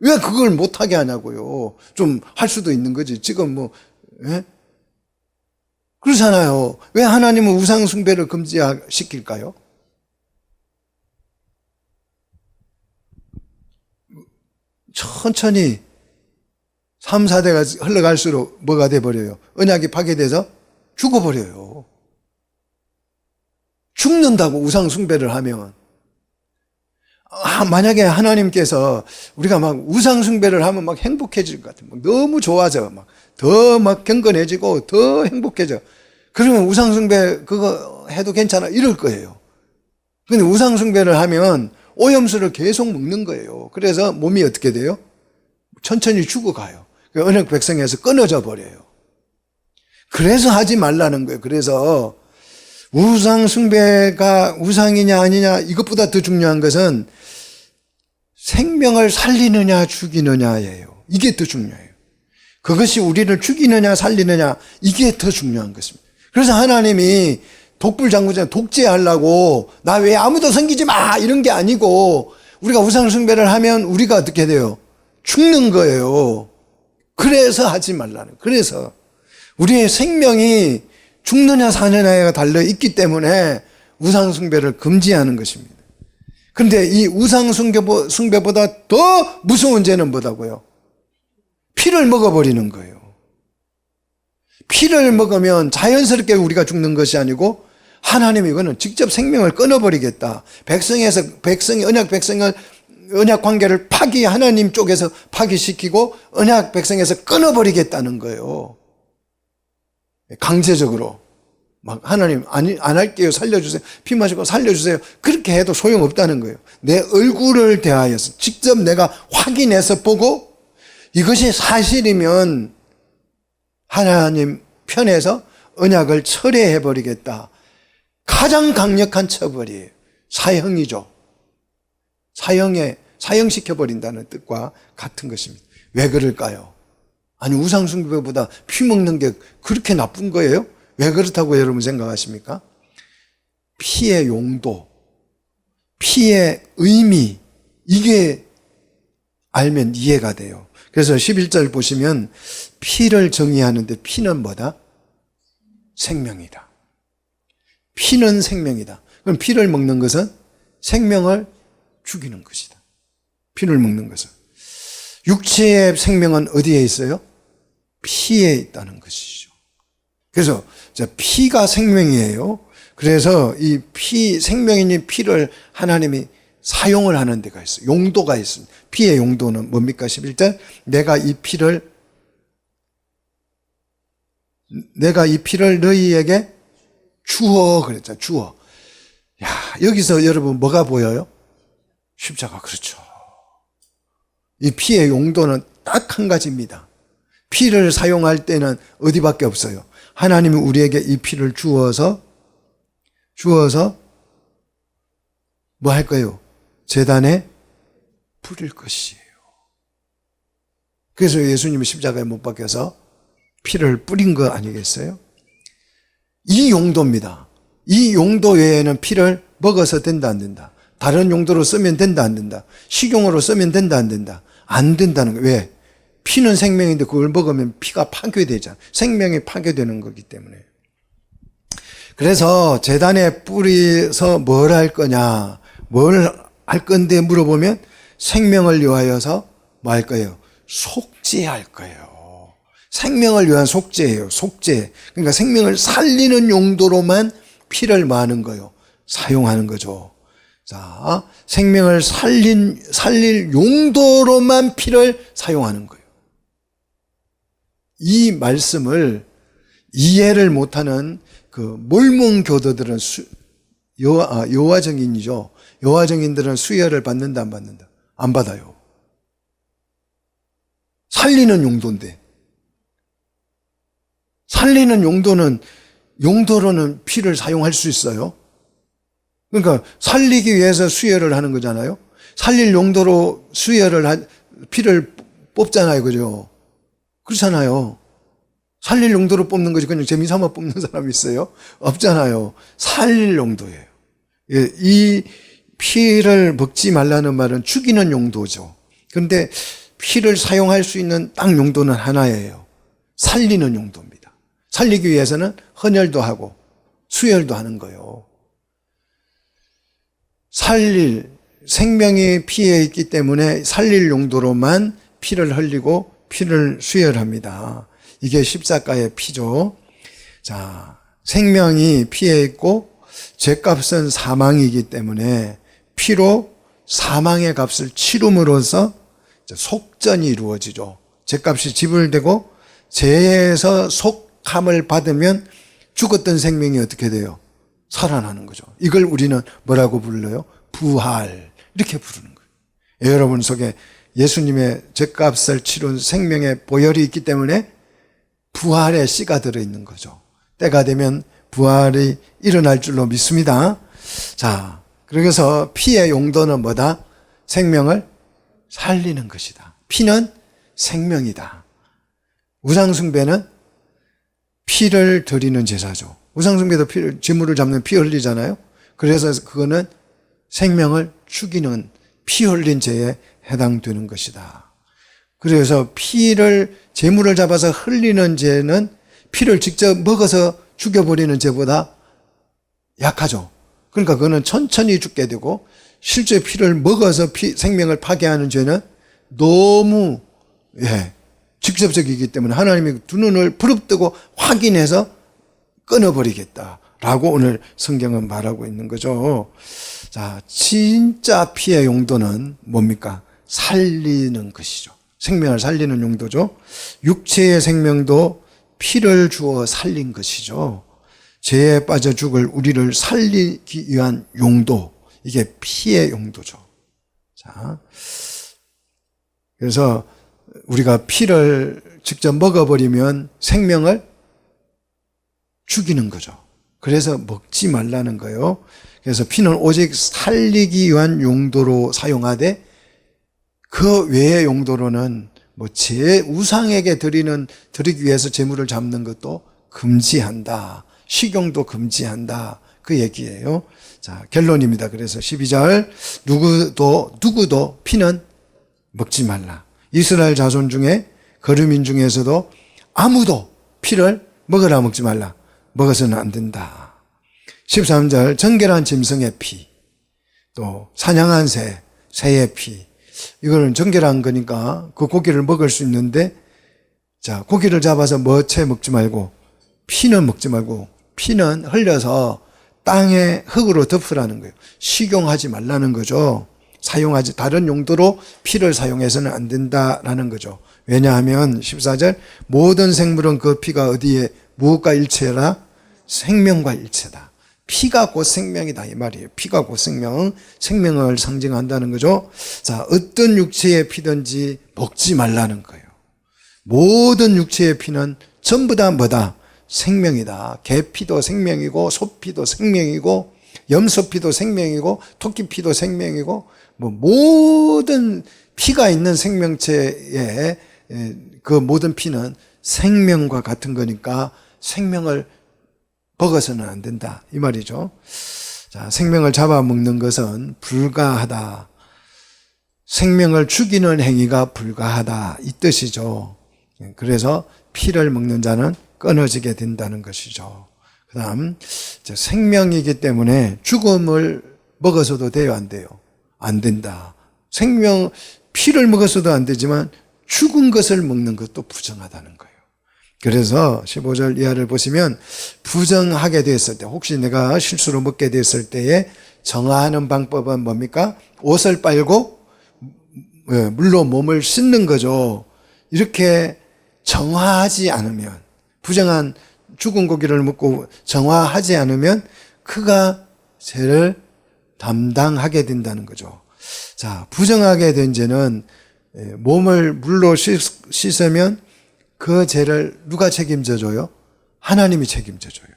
왜 그걸 못하게 하냐고요. 좀 할 수도 있는 거지. 지금 뭐 예? 그렇잖아요. 왜 하나님은 우상 숭배를 금지시킬까요? 천천히 3, 4대가 흘러갈수록 뭐가 돼버려요? 언약이 파괴돼서 죽어버려요. 죽는다고 우상 숭배를 하면. 만약에 하나님께서 우리가 막 우상 숭배를 하면 막 행복해질 것 같아요. 너무 좋아져. 더 경건해지고 더 행복해져. 그러면 우상 숭배 그거 해도 괜찮아 이럴 거예요. 근데 우상 숭배를 하면 오염수를 계속 먹는 거예요. 그래서 몸이 어떻게 돼요? 천천히 죽어가요. 언약 백성에서 끊어져 버려요. 그래서 하지 말라는 거예요. 그래서 우상 숭배가 우상이냐 아니냐 이것보다 더 중요한 것은 생명을 살리느냐 죽이느냐예요. 이게 더 중요해요. 그것이 우리를 죽이느냐 살리느냐 이게 더 중요한 것입니다. 그래서 하나님이 독불장구잖아요. 독재하려고 나 왜 아무도 섬기지 마 이런 게 아니고 우리가 우상 숭배를 하면 우리가 어떻게 돼요? 죽는 거예요. 그래서 하지 말라는. 그래서 우리의 생명이 죽느냐 사느냐가 달려 있기 때문에 우상 숭배를 금지하는 것입니다. 그런데 이 우상 숭배보다 더 무서운 죄는 뭐다고요? 피를 먹어버리는 거예요. 피를 먹으면 자연스럽게 우리가 죽는 것이 아니고 하나님이 이거는 직접 생명을 끊어버리겠다. 백성이 언약 백성을 언약 관계를 하나님 쪽에서 파기시키고 언약 백성에서 끊어버리겠다는 거예요. 강제적으로. 하나님 안 할게요. 살려주세요. 피 마시고 살려주세요. 그렇게 해도 소용없다는 거예요. 내 얼굴을 대하여서 직접 내가 확인해서 보고 이것이 사실이면 하나님 편에서 언약을 철회해버리겠다. 가장 강력한 처벌이에요. 사형이죠. 사형시켜버린다는 뜻과 같은 것입니다. 왜 그럴까요? 아니 우상숭배보다 피 먹는 게 그렇게 나쁜 거예요? 왜 그렇다고 여러분 생각하십니까? 피의 용도, 피의 의미 이게 알면 이해가 돼요. 그래서 11절 보시면 피를 정의하는데 피는 뭐다? 생명이다. 피는 생명이다. 그럼 피를 먹는 것은 생명을 죽이는 것이다. 피를 먹는 것은. 육체의 생명은 어디에 있어요? 피에 있다는 것이죠. 그래서 피가 생명이에요. 그래서 이 생명인 피를 하나님이 사용을 하는 데가 있어요. 용도가 있습니다. 피의 용도는 뭡니까? 11절 내가 이 피를 너희에게 주어 그랬잖아요. 주어. 야, 여기서 여러분 뭐가 보여요? 십자가. 그렇죠. 이 피의 용도는 딱 한 가지입니다. 피를 사용할 때는 어디밖에 없어요. 하나님이 우리에게 이 피를 주어서 뭐 할 거예요? 제단에 뿌릴 것이에요. 그래서 예수님이 십자가에 못 박혀서 피를 뿌린 거 아니겠어요? 이 용도입니다. 이 용도 외에는 피를 먹어서 된다 안 된다? 다른 용도로 쓰면 된다 안 된다? 식용으로 쓰면 된다 안 된다? 안 된다는 거예요. 왜? 피는 생명인데 그걸 먹으면 피가 파괴되잖아. 생명이 파괴되는 거기 때문에. 그래서 제단에 뿌리서 뭘 할 거냐, 뭘 할 건데 물어보면 생명을 위하여서 뭐 할 거예요? 속죄할 거예요. 생명을 위한 속죄예요. 속죄. 그러니까 생명을 살리는 용도로만 피를 뭐 하는 거예요? 사용하는 거죠. 자, 생명을 살릴 용도로만 피를 사용하는 거예요. 이 말씀을 이해를 못하는 그 몰몬 교도들은 여호와정인이죠. 여호와정인들은 수혈을 받는다, 안 받는다? 안 받아요. 살리는 용도인데. 살리는 용도로는 피를 사용할 수 있어요. 그러니까 살리기 위해서 수혈을 하는 거잖아요. 살릴 용도로 피를 뽑잖아요. 그죠? 그렇잖아요. 살릴 용도로 뽑는 거지 그냥 재미삼아 뽑는 사람이 있어요? 없잖아요. 살릴 용도예요. 이 피를 먹지 말라는 말은 죽이는 용도죠. 그런데 피를 사용할 수 있는 딱 용도는 하나예요. 살리는 용도입니다. 살리기 위해서는 헌혈도 하고 수혈도 하는 거예요. 생명이 피에 있기 때문에 살릴 용도로만 피를 흘리고 피를 수혈합니다. 이게 십자가의 피죠. 자, 생명이 피에 있고 죄값은 사망이기 때문에 피로 사망의 값을 치름으로써 속전이 이루어지죠. 죄값이 지불되고 죄에서 속함을 받으면 죽었던 생명이 어떻게 돼요? 살아나는 거죠. 이걸 우리는 뭐라고 불러요? 부활. 이렇게 부르는 거예요. 여러분 속에 예수님의 죄값을 치룬 생명의 보혈이 있기 때문에 부활의 씨가 들어있는 거죠. 때가 되면 부활이 일어날 줄로 믿습니다. 자, 그래서 피의 용도는 뭐다? 생명을 살리는 것이다. 피는 생명이다. 우상숭배는 피를 드리는 제사죠. 우상숭배도 제물을 잡는 피 흘리잖아요. 그래서 그거는 생명을 죽이는 피 흘린 죄에 해당되는 것이다. 그래서 제물을 잡아서 흘리는 죄는 피를 직접 먹어서 죽여버리는 죄보다 약하죠. 그러니까 그거는 천천히 죽게 되고 실제 피를 먹어서 생명을 파괴하는 죄는 너무 직접적이기 때문에 하나님이 두 눈을 부릅뜨고 확인해서 끊어버리겠다라고 오늘 성경은 말하고 있는 거죠. 자, 진짜 피의 용도는 뭡니까? 살리는 것이죠. 생명을 살리는 용도죠. 육체의 생명도 피를 주어 살린 것이죠. 죄에 빠져 죽을 우리를 살리기 위한 용도, 이게 피의 용도죠. 자, 그래서 우리가 피를 직접 먹어버리면 생명을 죽이는 거죠. 그래서 먹지 말라는 거예요. 그래서 피는 오직 살리기 위한 용도로 사용하되 그 외의 용도로는 우상에게 드리기 위해서 제물을 잡는 것도 금지한다. 식용도 금지한다. 그 얘기예요. 자, 결론입니다. 그래서 12절 누구도 피는 먹지 말라. 이스라엘 자손 중에 거류민 중에서도 아무도 피를 먹으라 먹지 말라. 먹어서는 안 된다. 13절 정결한 짐승의 피, 또 사냥한 새의 피, 이거는 정결한 거니까 그 고기를 먹을 수 있는데, 자, 고기를 잡아서 뭐채 먹지 말고 피는 먹지 말고 피는 흘려서 땅에 흙으로 덮으라는 거예요. 식용하지 말라는 거죠. 다른 용도로 피를 사용해서는 안 된다라는 거죠. 왜냐하면 14절 모든 생물은 그 피가 어디에 무엇과 일체라? 생명과 일체다. 피가 곧 생명이다 이 말이에요. 피가 곧 생명을 상징한다는 거죠. 자, 어떤 육체의 피든지 먹지 말라는 거예요. 모든 육체의 피는 전부 다 뭐다? 생명이다. 개피도 생명이고 소피도 생명이고 염소피도 생명이고 토끼피도 생명이고 모든 피가 있는 생명체의 그 모든 피는 생명과 같은 거니까 생명을 먹어서는 안 된다 이 말이죠. 자, 생명을 잡아먹는 것은 불가하다. 생명을 죽이는 행위가 불가하다 이 뜻이죠. 그래서 피를 먹는 자는 끊어지게 된다는 것이죠. 그다음 생명이기 때문에 죽음을 먹어서도 돼요, 안 돼요? 안 된다. 생명, 피를 먹어서도 안 되지만 죽은 것을 먹는 것도 부정하다는 거예요. 그래서 15절 이하를 보시면 부정하게 됐을 때, 혹시 내가 실수로 먹게 됐을 때에 정화하는 방법은 뭡니까? 옷을 빨고 물로 몸을 씻는 거죠. 이렇게 정화하지 않으면, 부정한 죽은 고기를 먹고 정화하지 않으면 그가 죄를 담당하게 된다는 거죠. 자, 부정하게 된 죄는 몸을 물로 씻으면 그 죄를 누가 책임져줘요? 하나님이 책임져줘요.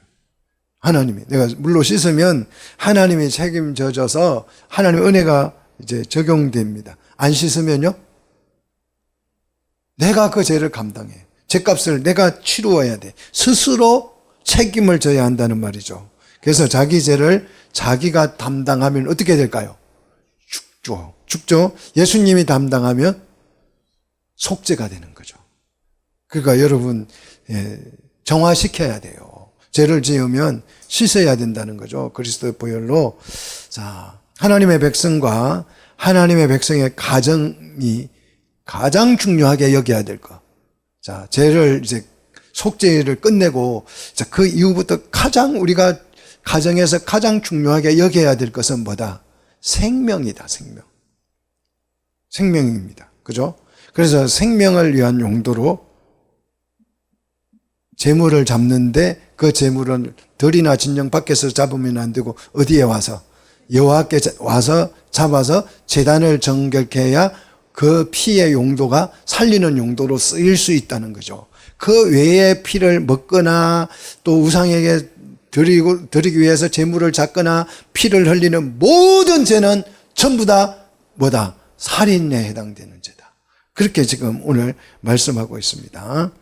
하나님이. 내가 물로 씻으면 하나님이 책임져줘서 하나님의 은혜가 이제 적용됩니다. 안 씻으면요? 내가 그 죄를 감당해. 죄값을 내가 치루어야 돼. 스스로 책임을 져야 한다는 말이죠. 그래서 자기 죄를 자기가 담당하면 어떻게 될까요? 죽죠. 예수님이 담당하면 속죄가 되는 거죠. 그러니까 여러분, 정화시켜야 돼요. 죄를 지으면 씻어야 된다는 거죠. 그리스도의 보혈로. 자, 하나님의 백성과 하나님의 백성의 가정이 가장 중요하게 여겨야 될 것. 자, 죄를 이제 속죄를 끝내고, 자, 그 이후부터 가장 우리가 가정에서 가장 중요하게 여겨야 될 것은 뭐다? 생명이다, 생명. 생명입니다. 그죠? 그래서 생명을 위한 용도로 재물을 잡는데 그 재물은 들이나 진영 밖에서 잡으면 안 되고 어디에 와서? 여호와께 와서 잡아서 제단을 정결케 해야 그 피의 용도가 살리는 용도로 쓰일 수 있다는 거죠. 그 외의 피를 먹거나 또 우상에게 드리기 위해서 재물을 잡거나 피를 흘리는 모든 죄는 전부 다 뭐다? 살인에 해당되는 죄다. 그렇게 지금 오늘 말씀하고 있습니다.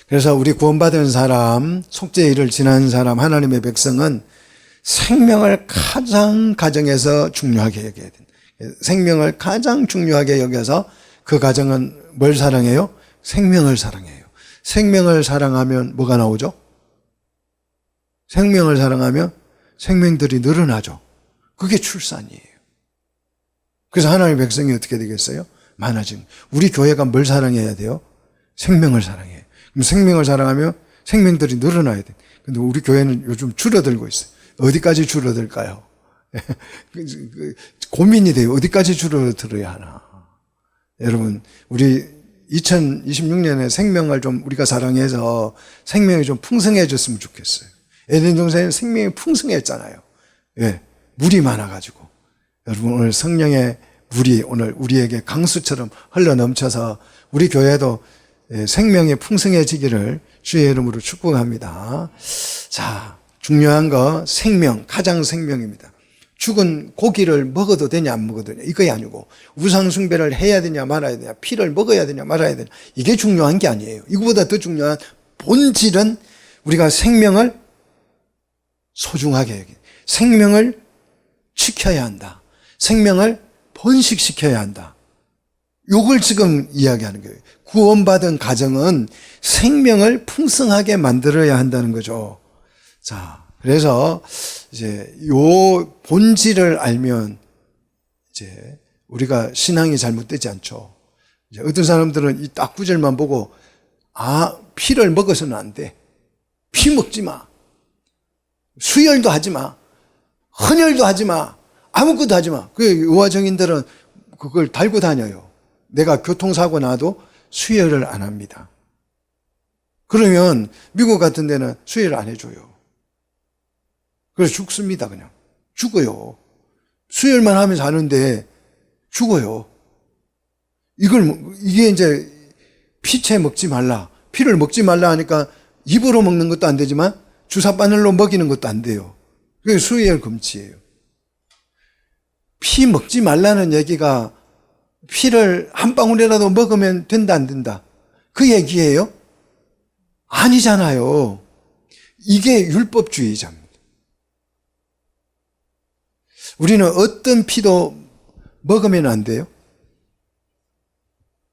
그래서 우리 구원받은 사람, 속죄의 일을 지난 사람, 하나님의 백성은 생명을 가장 가정에서 중요하게 여겨야 된다. 생명을 가장 중요하게 여겨서 그 가정은 뭘 사랑해요? 생명을 사랑해요. 생명을 사랑하면 뭐가 나오죠? 생명을 사랑하면 생명들이 늘어나죠. 그게 출산이에요. 그래서 하나님의 백성이 어떻게 되겠어요? 많아지는. 우리 교회가 뭘 사랑해야 돼요? 생명을 사랑해요. 그럼 생명을 사랑하면 생명들이 늘어나야 돼. 근데 우리 교회는 요즘 줄어들고 있어요. 어디까지 줄어들까요? 고민이 돼요. 어디까지 줄어들어야 하나. 여러분, 우리 2026년에 생명을 좀 우리가 사랑해서 생명이 좀 풍성해졌으면 좋겠어요. 에덴 동산에는 생명이 풍성했잖아요. 예, 물이 많아가지고. 여러분, 오늘 성령의 물이 오늘 우리에게 강수처럼 흘러넘쳐서 우리 교회도 생명이 풍성해지기를 주의 이름으로 축복합니다. 자, 중요한 거 생명, 가장 생명입니다. 죽은 고기를 먹어도 되냐 안 먹어도 되냐 이거 아니고 우상 숭배를 해야 되냐 말아야 되냐 피를 먹어야 되냐 말아야 되냐 이게 중요한 게 아니에요. 이거보다 더 중요한 본질은 우리가 생명을 소중하게 여기 생명을 지켜야 한다. 생명을 번식시켜야 한다. 요걸 지금 이야기하는 거예요. 구원받은 가정은 생명을 풍성하게 만들어야 한다는 거죠. 자, 그래서 이제 요 본질을 알면 이제 우리가 신앙이 잘못되지 않죠. 이제 어떤 사람들은 이 딱 구절만 보고 피를 먹어서는 안 돼. 피 먹지 마. 수혈도 하지 마. 헌혈도 하지 마. 아무것도 하지 마. 그 의화정인들은 그걸 달고 다녀요. 내가 교통사고 나도 수혈을 안 합니다. 그러면 미국 같은 데는 수혈을 안 해줘요. 그래서 죽습니다, 그냥. 죽어요. 수혈만 하면 사는데 죽어요. 이게 이제 피채 먹지 말라. 피를 먹지 말라 하니까 입으로 먹는 것도 안 되지만 주사바늘로 먹이는 것도 안 돼요. 그게 수혈 금지예요. 피 먹지 말라는 얘기가 피를 한 방울이라도 먹으면 된다, 안 된다? 그 얘기예요? 아니잖아요. 이게 율법주의자입니다. 우리는 어떤 피도 먹으면 안 돼요?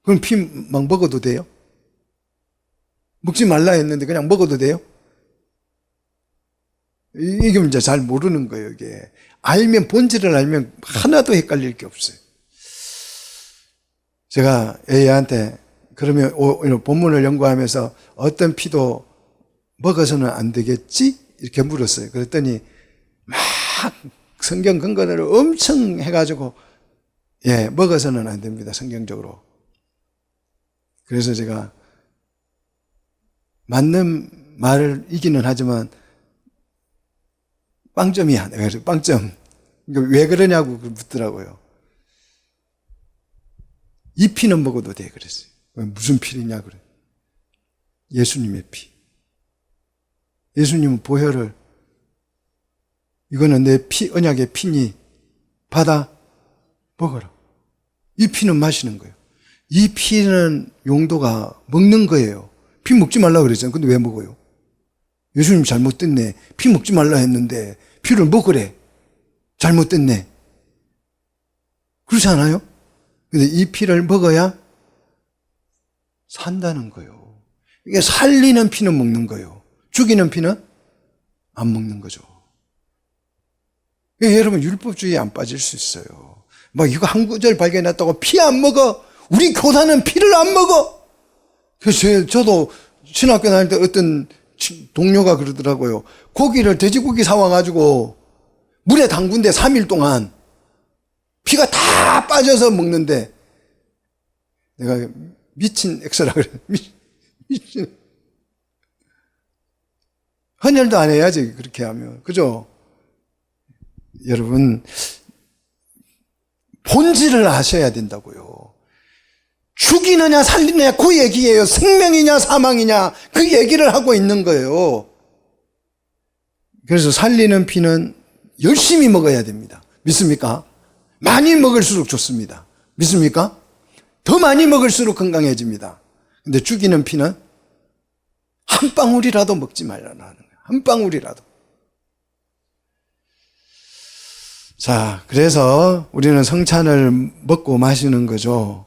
그럼 피 막 먹어도 돼요? 먹지 말라 했는데 그냥 먹어도 돼요? 이게 이제 잘 모르는 거예요, 이게. 알면, 본질을 알면 하나도 헷갈릴 게 없어요. 제가 A한테 그러면 본문을 연구하면서 어떤 피도 먹어서는 안 되겠지? 이렇게 물었어요. 그랬더니 막 성경 근거를 엄청 해가지고 먹어서는 안 됩니다. 성경적으로. 그래서 제가 맞는 말이기는 하지만 빵점이야. 내가 그래서 빵점. 왜 그러냐고 묻더라고요. 이 피는 먹어도 돼. 그랬어요. 무슨 피냐 그래. 예수님의 피. 예수님은 보혈을 이거는 내 피, 언약의 피니 받아 먹어라. 이 피는 마시는 거예요. 이 피는 용도가 먹는 거예요. 피 먹지 말라 그랬잖아요. 근데 왜 먹어요? 예수님 잘못됐네. 피 먹지 말라 했는데 피를 먹으래. 잘못됐네. 그렇지 않아요? 근데 이 피를 먹어야 산다는 거예요. 이게 살리는 피는 먹는 거예요. 죽이는 피는 안 먹는 거죠. 여러분 율법주의에 안 빠질 수 있어요. 막 이거 한 구절 발견했다고 피 안 먹어. 우리 교사는 피를 안 먹어. 그래서 저도 신학교 다닐 때 어떤 동료가 그러더라고요. 고기를 돼지고기 사와가지고 물에 담근데 3일 동안 피가 다 빠져서 먹는데 내가 미친 엑스라 그래. 미친. 헌혈도 안 해야지 그렇게 하면. 그죠? 여러분 본질을 아셔야 된다고요. 죽이느냐 살리느냐 그 얘기예요. 생명이냐 사망이냐 그 얘기를 하고 있는 거예요. 그래서 살리는 피는 열심히 먹어야 됩니다. 믿습니까? 많이 먹을수록 좋습니다. 믿습니까? 더 많이 먹을수록 건강해집니다. 근데 죽이는 피는 한 방울이라도 먹지 말라는 거예요. 한 방울이라도. 자, 그래서 우리는 성찬을 먹고 마시는 거죠.